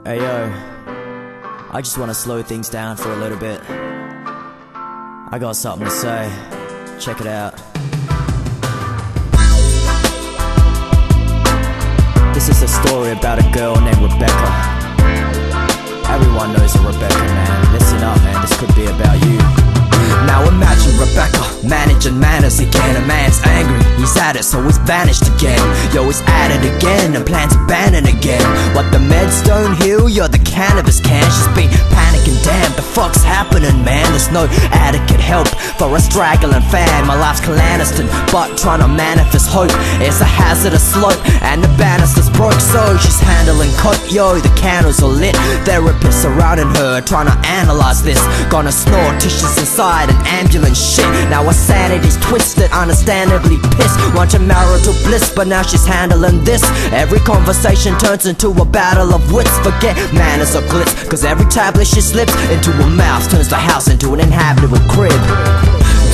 Hey yo, I just want to slow things down for a little bit. I got something to say, check it out. This is a story about a girl named Rebecca. Everyone knows a Rebecca, man. Listen up, man, this could be about you. Now imagine Rebecca managing manners again. A man's angry, he's at it, so he's banished again. Yo, he's at it again, and plans to ban it again. What the meds don't heal, you're the cannabis can. She's been panicking, damn, the fuck's happening, man? There's no adequate help for a straggling fan. My life's clandestine, but trying to manifest hope. It's a hazardous slope, and the banister's broke, so she's handling coke. Yo, the candles are lit, therapists surrounding her, trying to analyze this. Gonna snort tissues inside an ambulance shit. Now her sanity's twisted, understandably pissed. Want your marital bliss, but now she's handling this. Every conversation turns into a battle of wits. Forget manners or glitz, cause every tablet she slips into her mouth turns the house into an inhabitable crib.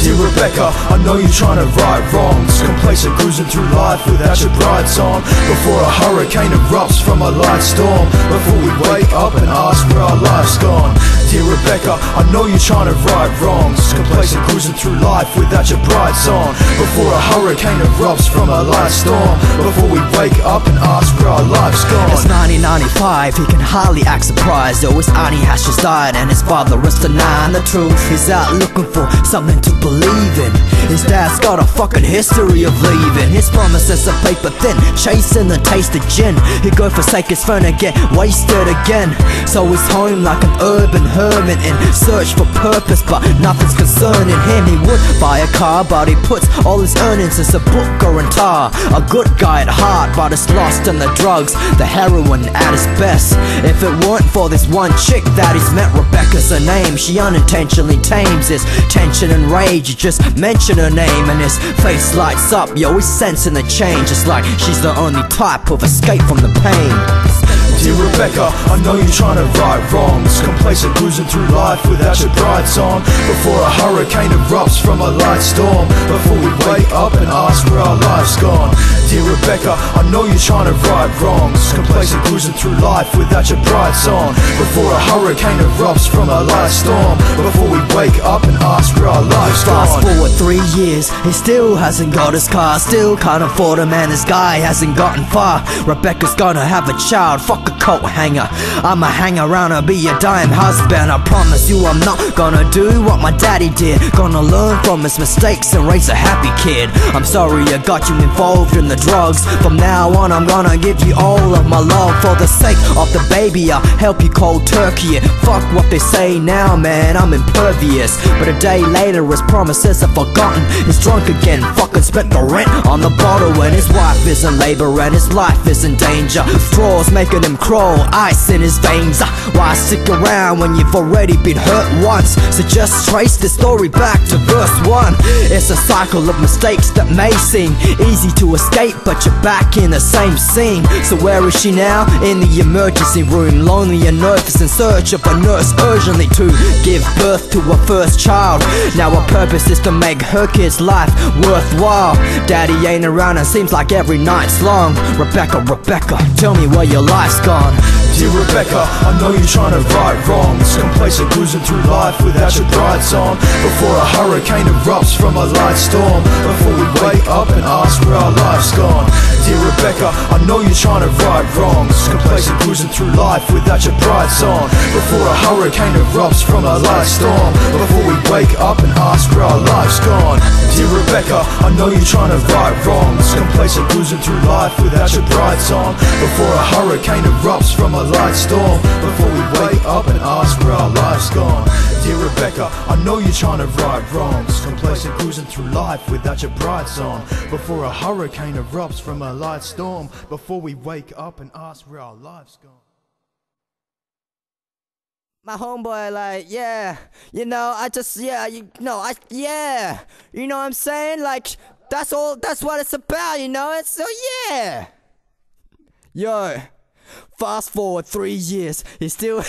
Dear Rebecca, I know you're trying to right wrongs, complacent cruising through life without your brights on. Before a hurricane erupts from a light storm, before we wake up and ask where our life's gone. Dear Rebecca, I know you're trying to right wrongs, complacent cruising through life without your brights on. Before a hurricane erupts from a light storm, before we wake up and ask where our life's gone. It's 1995, he can hardly act surprised. Though his auntie has just died and his father is denying the truth. He's out looking for something to believe in. His dad's got a fucking history of leaving. His promises are paper thin, chasing the taste of gin. He'd go forsake his phone and get wasted again. So he's home like an urban hermit in search for purpose, but nothing's concerning him. He would buy a car, but he puts all his earnings as a book or in tar. A good guy at heart, but it's lost in the drugs, the heroin at his best. If it weren't for this one chick that he's met, Rebecca's her name. She unintentionally tames his tension and rage. You just mention her name and his face lights up. Yo, he's sensing the change. It's like she's the only type of escape from the pain. Dear Rebecca, I know you're trying to right wrongs, complacent cruising through life without your brights on. Before a hurricane erupts from a light storm, before we wake up and ask where our life's gone. Dear Rebecca, I know you're trying to right wrongs, complacent cruising through life without your brights on. Before a hurricane erupts from a light storm, before we wake up and ask where our life's gone. Fast forward 3 years, he still hasn't got his car, still can't afford him, and this guy hasn't gotten far. Rebecca's gonna have a child, fuck a coat hanger. I'ma hang around and be your dime husband. I promise you I'm not gonna do what my daddy did. Gonna learn from his mistakes and raise a happy kid. I'm sorry I got you involved in the drugs. From now on I'm gonna give you all of my love. For the sake of the baby I'll help you cold turkey it. Fuck what they say now, man, I'm impervious. But a day later his promises are forgotten. He's drunk again, fucking spent the rent on the bottle. And his wife is in labor and his life is in danger. Straws making him crawl, ice in his veins. Why stick around when you've already been hurt once? So just trace the story back to verse 1. It's a cycle of mistakes that may seem easy to escape, but you're back in the same scene. So where is she now? In the emergency room, lonely and nervous, in search of a nurse urgently to give birth to her first child. Now her purpose is to make her kid's life worthwhile. Daddy ain't around and seems like every night's long. Rebecca, Rebecca, tell me where your life's gone. Dear Rebecca, I know you're trying to right wrongs, complacent cruising through life without your brights on. Before a hurricane erupts from a light storm, before we wake up and ask where our life's gone. Dear Rebecca, I know you're trying to right wrongs, complacent cruising through life without your brights on. Before a hurricane erupts from a light storm, before we wake up and ask where our life's gone. Dear Rebecca, I know you're trying to right wrongs, complacent cruising through life without your brights on. Before a hurricane erupts from a light storm, before we wake up and ask where our life's gone. Dear Rebecca, I know you're trying to right wrongs, complacent cruising through life without your brights on. Before a hurricane erupts from a light storm, before we wake up and ask where our life's gone. My homeboy like, yeah, you know, I just, yeah, you know, yeah, you know what I'm saying? Like, that's all, that's what it's about, you know? It's, so yeah. Yo, fast forward 3 years, he's still